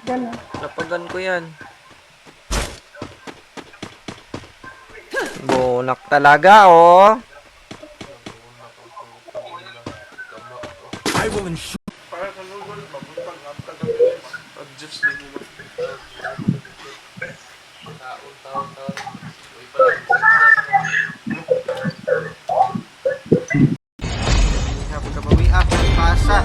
Gano'n. Napagan ko yan. Bunak talaga, oh. I will ensure. Para sa Google, mabutang ang taga-bilis. Adjust din mo. Hapon ka bawi, pasa.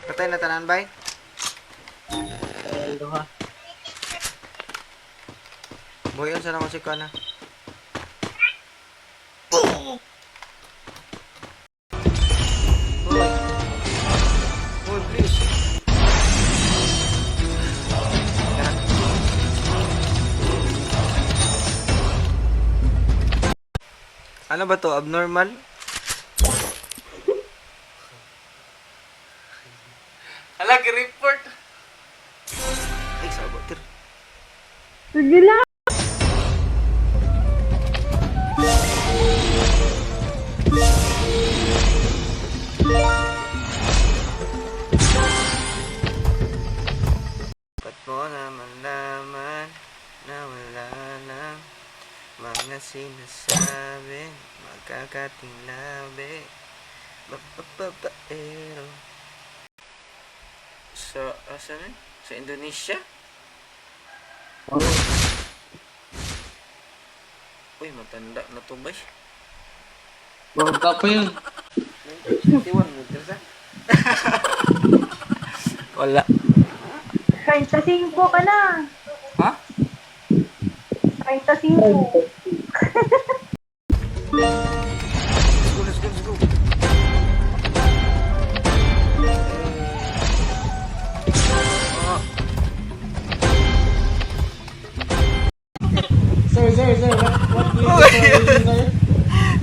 Patay na tanan, bay? Boy, yun, sana ko si Kana. Boy. Boy, please. Ano ba to? Abnormal? Hala, report. Ay, sabotir. Sige lang. Ba't mo naman naman na wala lang mga sinasabi, magkakating labi, bababaero. Asan eh? Sa Indonesia? Uy, matanda na to ba? World Cup pa yun. 21 meters ah. Wala. 35 ka na. Ha? 35. Let's go. Sir, what do you do for a living, sir?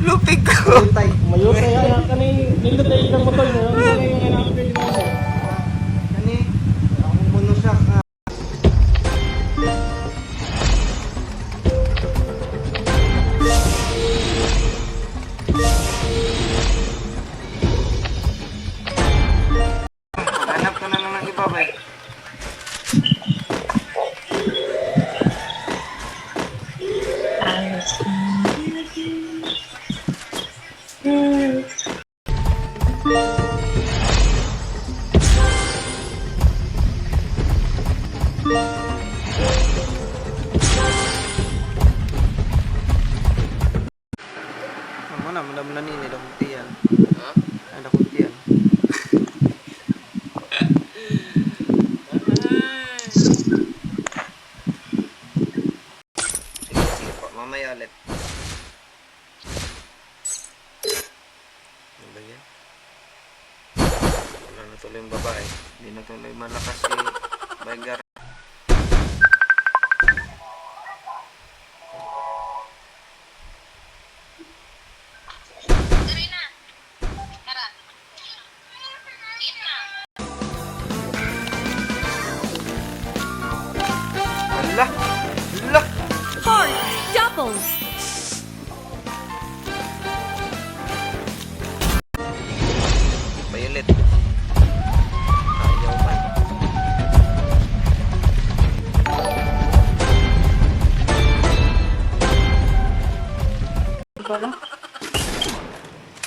Lupig ko. Mayutay, anak ka ni nilutay ng motor, sir. Ano na yung anak ka dito, sir? Kani, akong munusak ha. Hanap ka na lang ng iba ba? Naman nini dah kuntian. Ha? Ada kuntian. Sige Pak, mamaya ulit. Ano ba yan? Wala na tuloy yung babae. Hindi na tuloy malakas si Baygar. Hala! Hala! Hard doubles. Violet. Ayaw ba?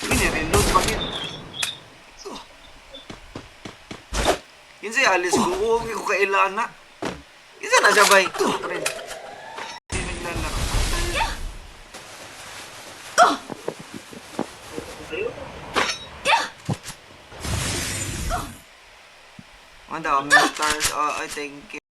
Ini reload pa yun. Yun siya alis ko. Huwag ko kailangan na. Isa na siya bay. Rin. Hindi naglalaro. Ang dami stars. I thank you.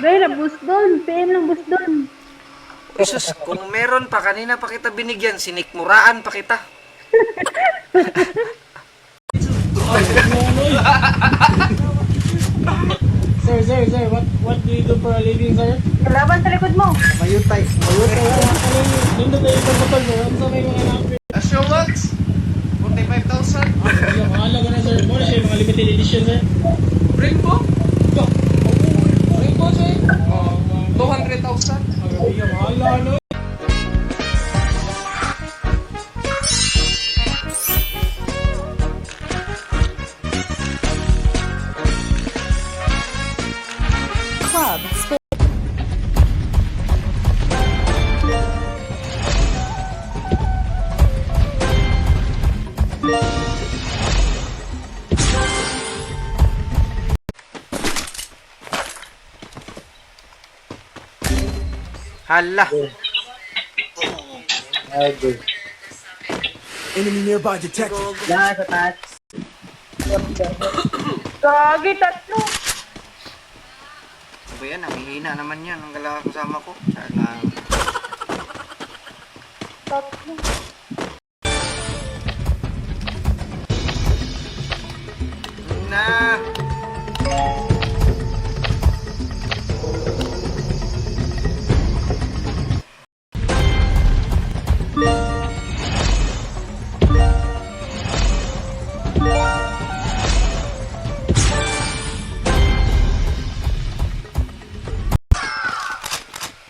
Gaya na, boost doon. PM lang boost doon. Jesus, kung meron pa, kanina pa kita binigyan, sinikmuraan pa kita. Sir, what do you do for a living, sir? Kalaban sa likod mo. Mayutay. Mayutay, anak ka ni nilutay ng motor, sir. Ano sa may mga anak ka? Pro Max? 45,000? Yung mahalaga na sir. Muna siya yung mga limited edition sir. Rainbow? Rainbow sir. 200,000? Yung mahalaga no. Club. Hala. Yan, sa taas. Gagi, tatlo. Ano ba yan? Nanghihina naman yan. Ang gala kasama ko. Sana. Tatlo. Na.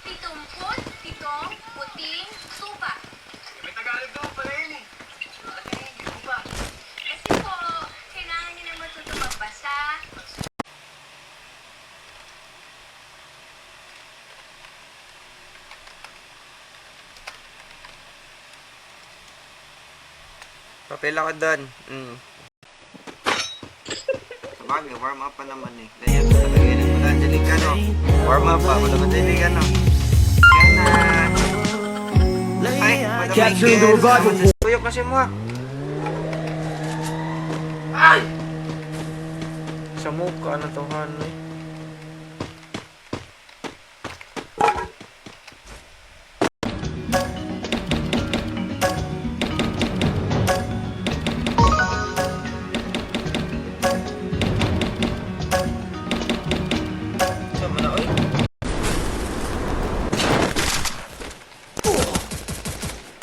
Pitumput, pitong, puting, tupa. May Tagalog daw pala yun eh. Kasi po, kailangan niyo na matuto magbasa. Papel ako doon. Sabagay, warm up pa naman eh. Ganyan, patagayin mo na Angelica, no? Warm up pa, wala Angelica, no? Yan na. Ay, Capturing the revival. Tuyok kasi mo, ha? Ay! Sa mukha na to, eh. Sama na, oy.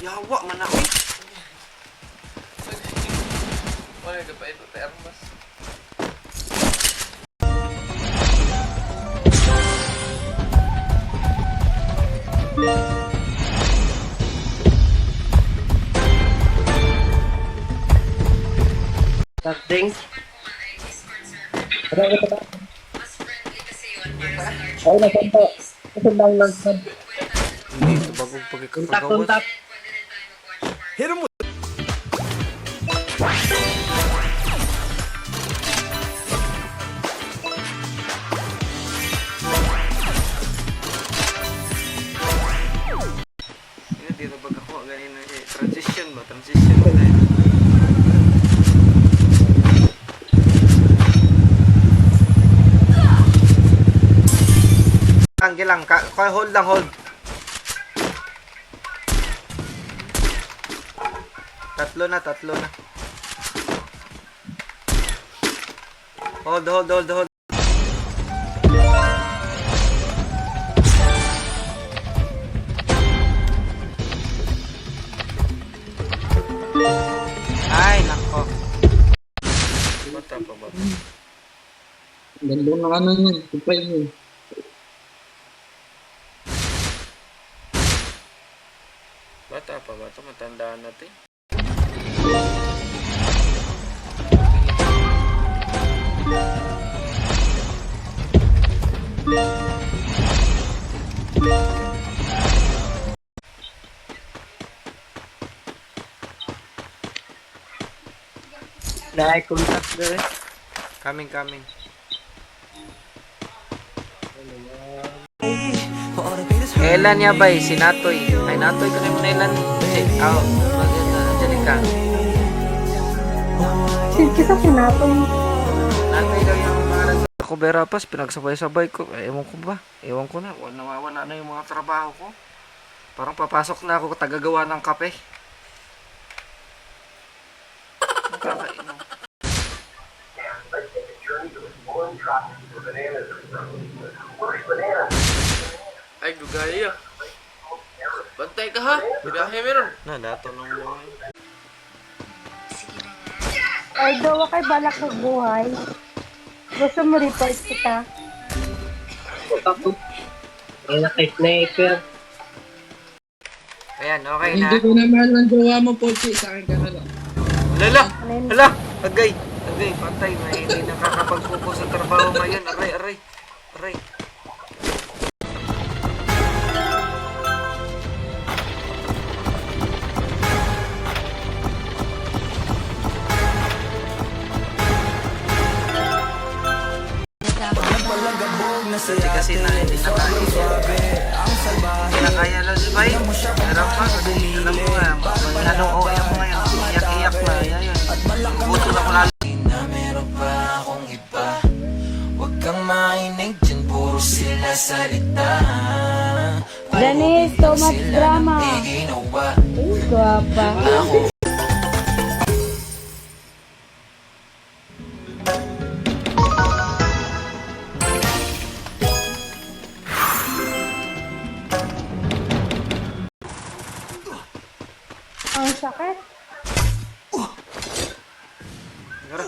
Yawa man na, oy. Wala ka pa ito, termas. Something. Ano ito ba? Ay, nasan po? Nasan lang lang. Hindi, ito bagong pagkakagawas. Tuntak. Hit him with Yun, dito pag ako, ganyan na siya. Transition ba? Transition ba tayo? Lang, hold lang, hold. Tatlo na. Hold. Ay, nako. Bata pa ba? Ganda ng ano yun. Kupay yun. Bata pa ba ito? Matandaan natin. Na-contact na rin. Coming. Kailan niya ba si Natoy? Ay, Natoy ko na yung nailan. Maganda, Angelica. Kita sinapon. Natoy daw yung pangalan sa ako, Berapas, pinagsabay-sabay ko. Ewan ko ba? Ewan ko na. Nawawala na yung mga trabaho ko. Parang papasok na ako tagagawa ng kape. Nakakainom. Ay, gugaya. Bantay ka ha. Biyahe meron. Na, dato nung buhay. Ay, daw kay balak ng buhay. Gusto mo report kita? Ayan, okay na. Hindi ko na mahal ng jowa mo, Pochi. Sa akin ka na lang. Lala! Hala! Agay! Agay, patay. May hindi nakakapag-focus sa trabaho ngayon. Aray, aray. Aray. Kasi na hindi na kaya. Hindi na kaya lang si Bay. Hirap pa. Alam mo nga, anong OA mo ngayon. Iyak-iyak na. Yan. Buto na ko lalo. Na meron pa akong iba. Huwag kang mainig dyan, puro sila salita. Dennis, so much drama. Ginawa Guwapa. ako. Ang sakit. Tara.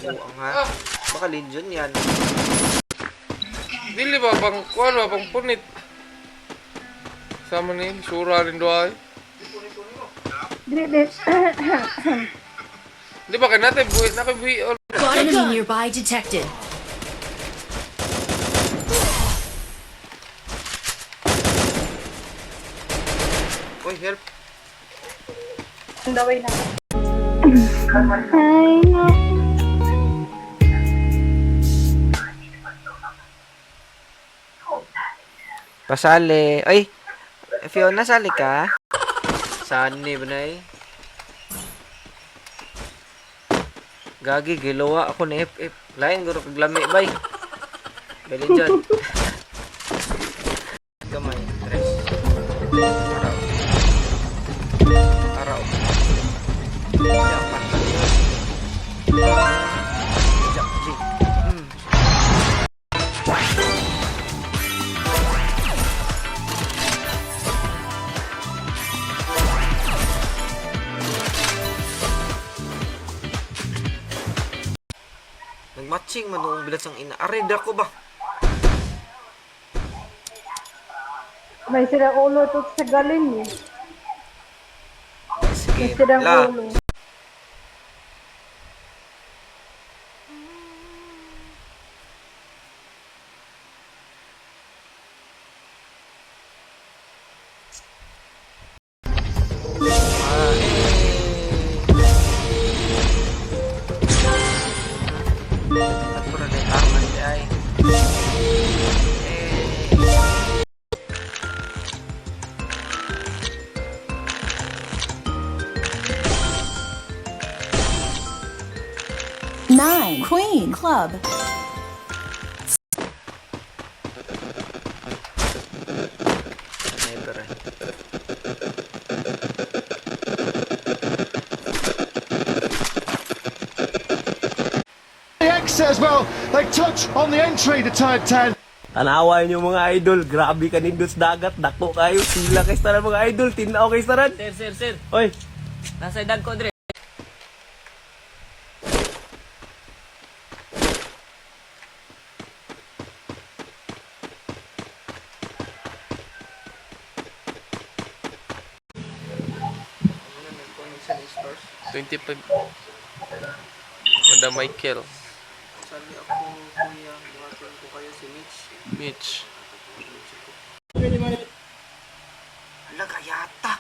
Oo nga. Baka Legion yan. Dili ba bang kuan ba bang punit? Sama ni sura rin doay. Dili. Di ba kay natin buhi na kay buhi. Enemy nearby detected. Uy, help. Daway na. Ay, no. Pasali. Ay! Fiona, sali ka? Sani ba na eh? Gagi, gilawa ako ni FF. Lain, guro kaglami, bay. Bali dyan. Gamay. Tres. Araw. Araw. Japan. Jakji. Nagmatching man noong bilas ang ina. Arida ko ba? May sirang ulo to sa galing eh. May Sige. sirang La. ulo. Nine. Queen Club. As well, they touch on the entry to Type 10. Tanaway niyo mga idol, grabe ka nindos dagat, dako kayo, sila kay staran mga idol, tinaw kay staran. Sir. Oy, nasa dag ko dire. Manda Michael. Sali ako, kuya. Buhatin ko kayo si Mitch. Ala, kayata.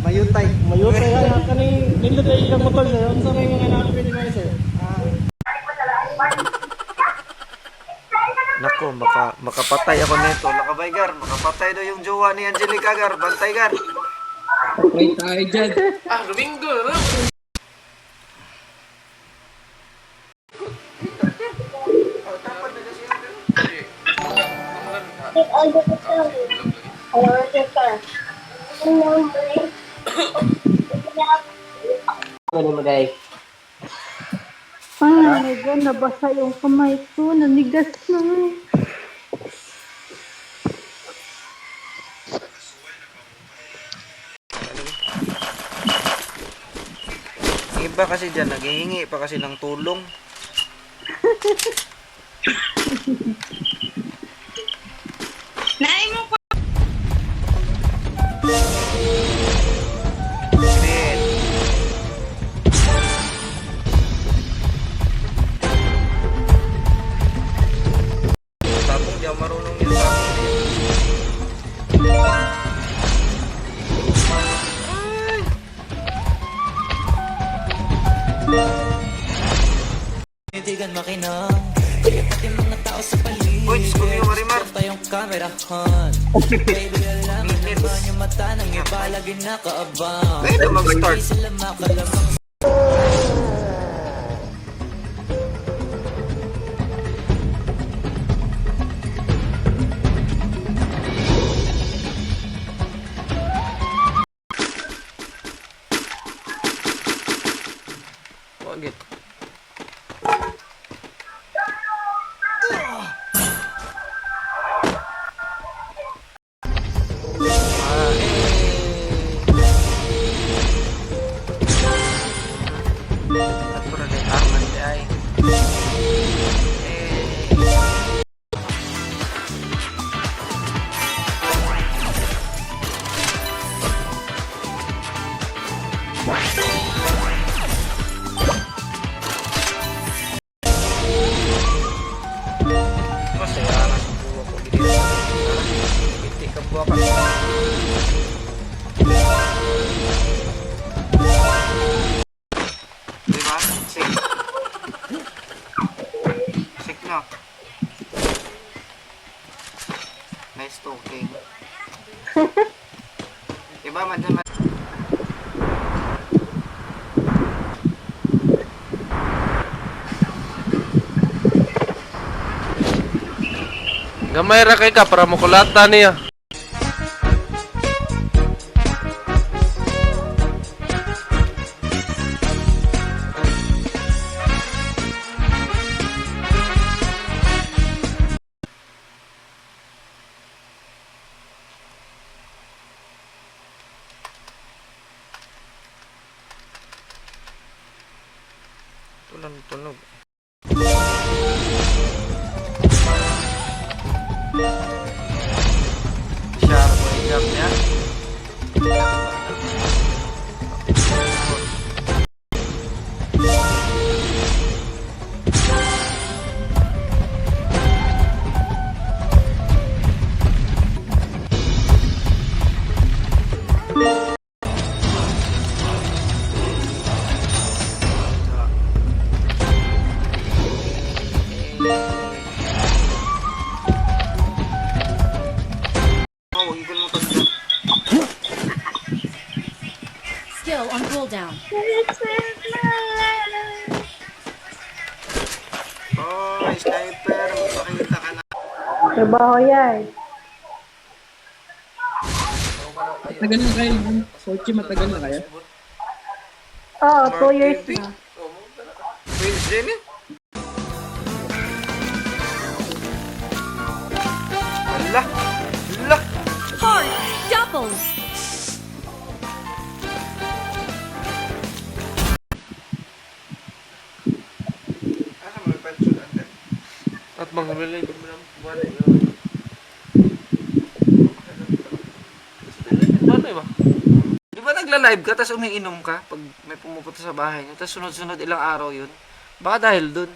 Mayutay ka kani nindot ay ilang motor sir. Unsa may mga anak pwede man sir? Nako, makapatay ako nito. Lakabay, Gar. Makapatay daw yung jowa ni Angelica, Gar. Bantay, Gar. Wait tayo dyan. Domingo na. Ano mo day? Ay, my God, nabasa yung kamay ko. Nanigas na. iba kasi dyan, naghihingi pa kasi ng tulong. Nai mo pa. Green. Tapong di ako marunong yung tapong. Tinitigan makinang kaya pati mga tao sa paligid. Uy, Diyos ko yung Marimar. Tayong camera hon. Baby, alam mo naman yung mata ng iba lagi nakaabang. Ngayon na mag-start. Hindi sila makalamang. Wagit. At pura de aman di ay. Masaya na sa buwa ko gini. Hindi ka buwa ka. Diba? Sick. Sick na. Nice talking. Diba, madyan. Gamay ra kay ka para makulata niya. Tunog. Sharp boy jump niya. Oh, wag mo tagda. Still on cooldown. Oh, sniper, magpakita ka na. Trabaho yan. Matagal na kayo. Sochi, matagal na kayo. Oo, 2 years na. Queen's Gen eh. Ala, ala. Hard doubles. Asa mo pension ande? At mga relay mo ng buwan eh. Ano ba? Di ba nagla-live ka tapos umiinom ka pag may pumupunta sa bahay niyo tapos sunod-sunod ilang araw yun? Baka dahil dun.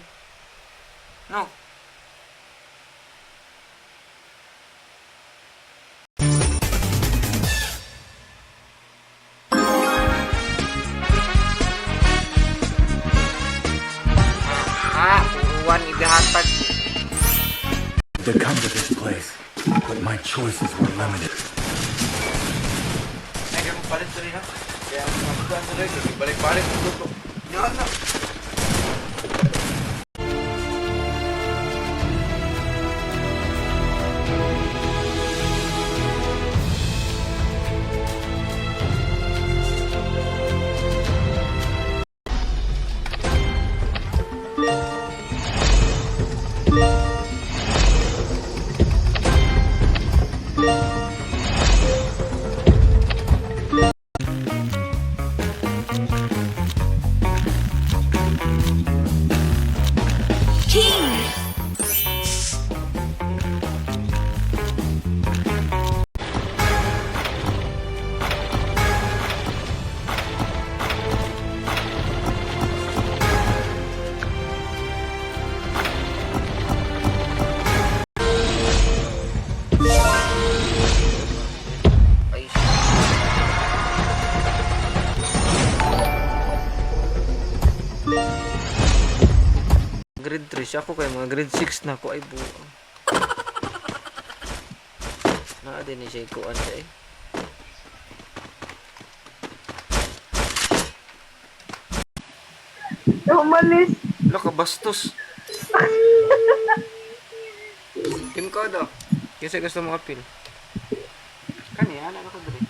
No? Puruan igahatag. To come to this place, but my choices were limited. Ay, kaya magpalit ko rin ha. Kaya magpalit ko rin. Balik-balik ang luto. Yan na. siya ako kay mga grade 6 na ako ay buo. Na din ni siya kuan siya eh. Umalis. Lo ka bastos. Team ko do. Kasi gusto mo apil. Kani ana ko dre.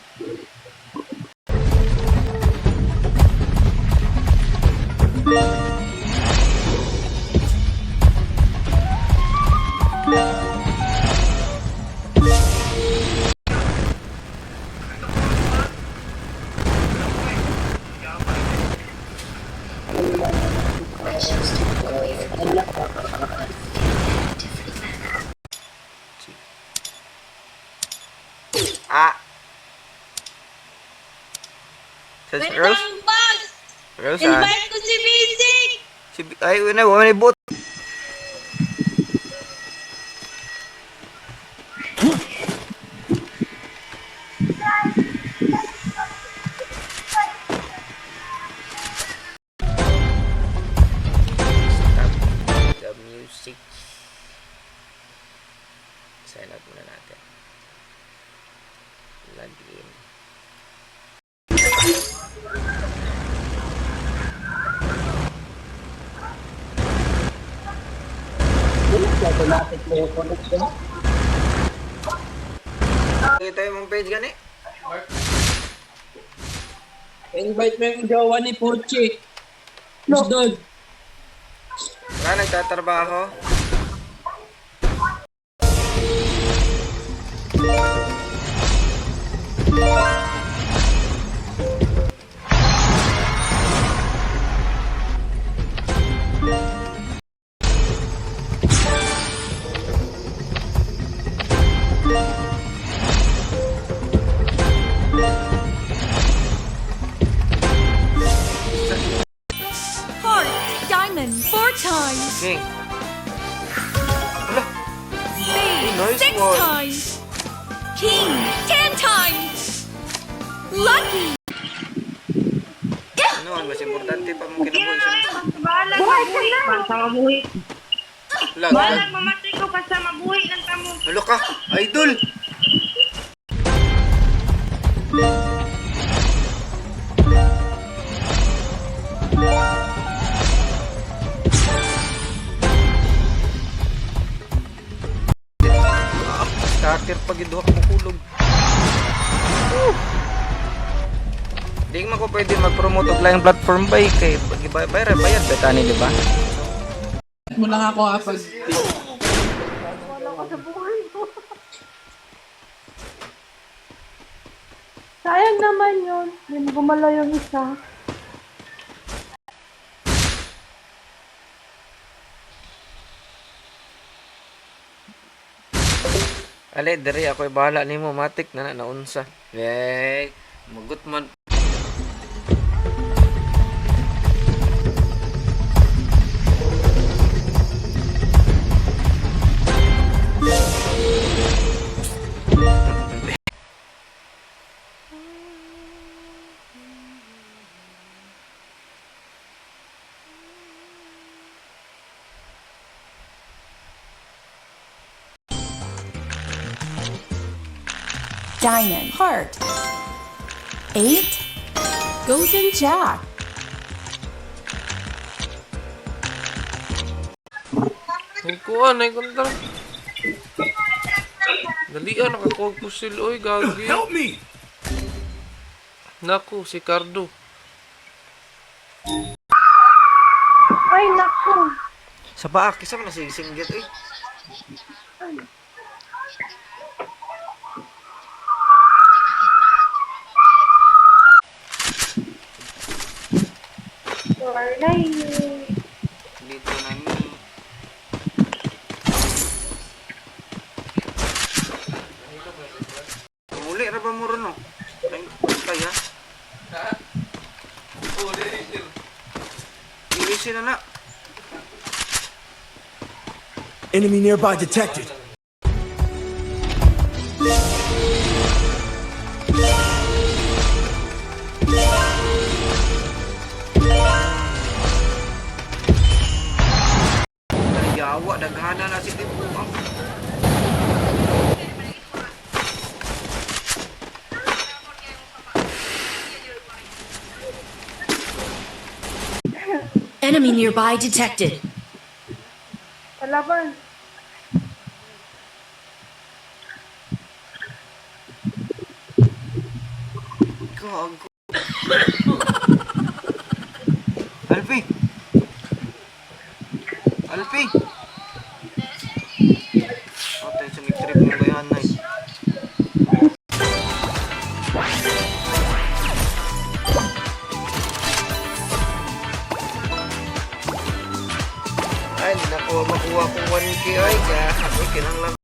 Ah. Says Wait Rose? lang, boss! Rose Invite ko si Basic! ay wala wala bot. The music. Sign up muna natin. Login. Kita yung page gani? Invite mo yung jowa ni Pochi. Who's doon? Wala nagtatrabaho. Heart, diamond 4 times. King. Spade nice 6 one. times. King 10 times. Lucky. Ano, mas importante pa mong kinabuhi siya. Bahala mabuhi. Basta mabuhi. Lag. Bahala mamatay ko basta mabuhi ng tamo. Halo ka, idol! Starter pag iduhak mo kulog. Di man ko pwede mag-promote og laing platform ba kay bayad beta ni di ba? Mo lang ako pag Wala ko sa buhay ko. Sayang naman yun. Hindi gumalaw yung isa. Ale, diri ako'y bahala nimo matik na naunsa. Yay, mugot man. Diamond. Heart. 8. Goes in Jack. Ay kuha, ay kontra. Dalian, nakakuha ko sila. Oy, gagi. Help me! Naku, si Cardo. Ay, naku. Sa baak, isa man nasisinggit eh. Warnay. Dito na ni. Muli ra ba mo ron no? Ay, kaya? Ha? Ilisi na na. Enemy nearby detected. Enemy nearby detected. Kalaban. Gago. Alpi! Alpi! Patay sa trip ng bayan na eh. Ay, hindi na ko makuha kong 1K ay kaya ako kinanglan.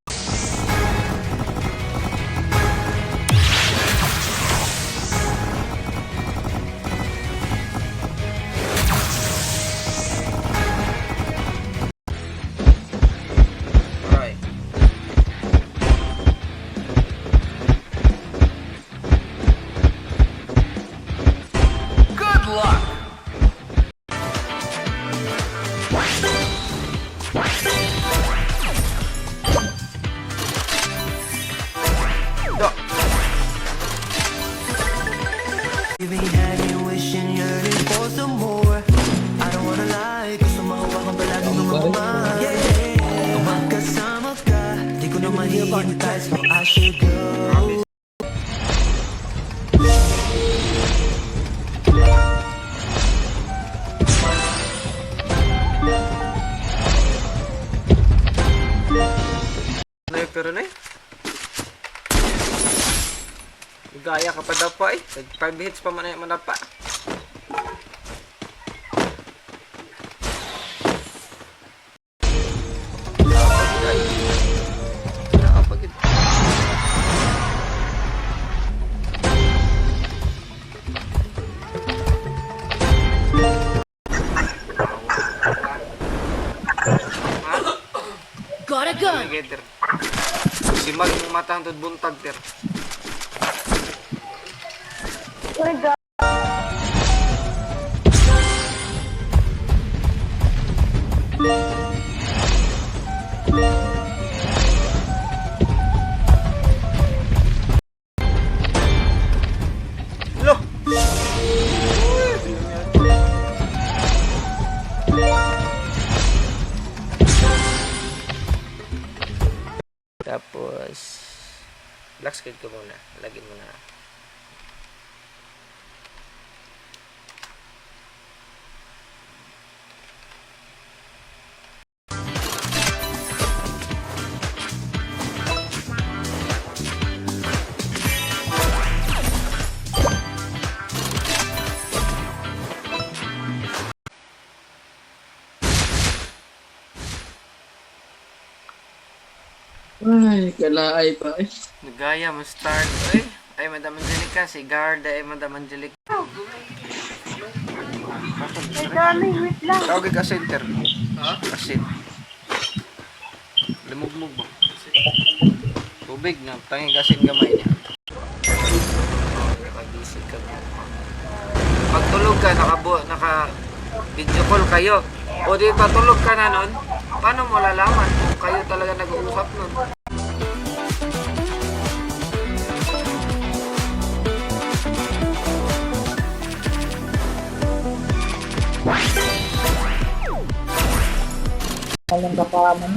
Alright. Good luck! Go! Pero na eh. Gaya ka pa daw pa eh. 5 hits pa man manapa. Nakapagid. Got a gun. Together. Si Mag yung matang tod buntag ter. Uy, God. Lo. Tapos black screen ko muna. Lagyan mo na. Ay, kalaay pa eh. Nagaya mo start. Ay, Madam Angelica. Si Garda ay Madam Angelica. Ay, darling, wait lang. Tawagin ka center. Ha? Asin. Lumugmug ba? Tubig na. Tanging kasin gamay niya. Nakagisig ka. Pag tulog ka, naka video call kayo. O di patulog ka na nun, paano mo lalaman kung kayo talaga nag-uusap nun? Walang kapaman.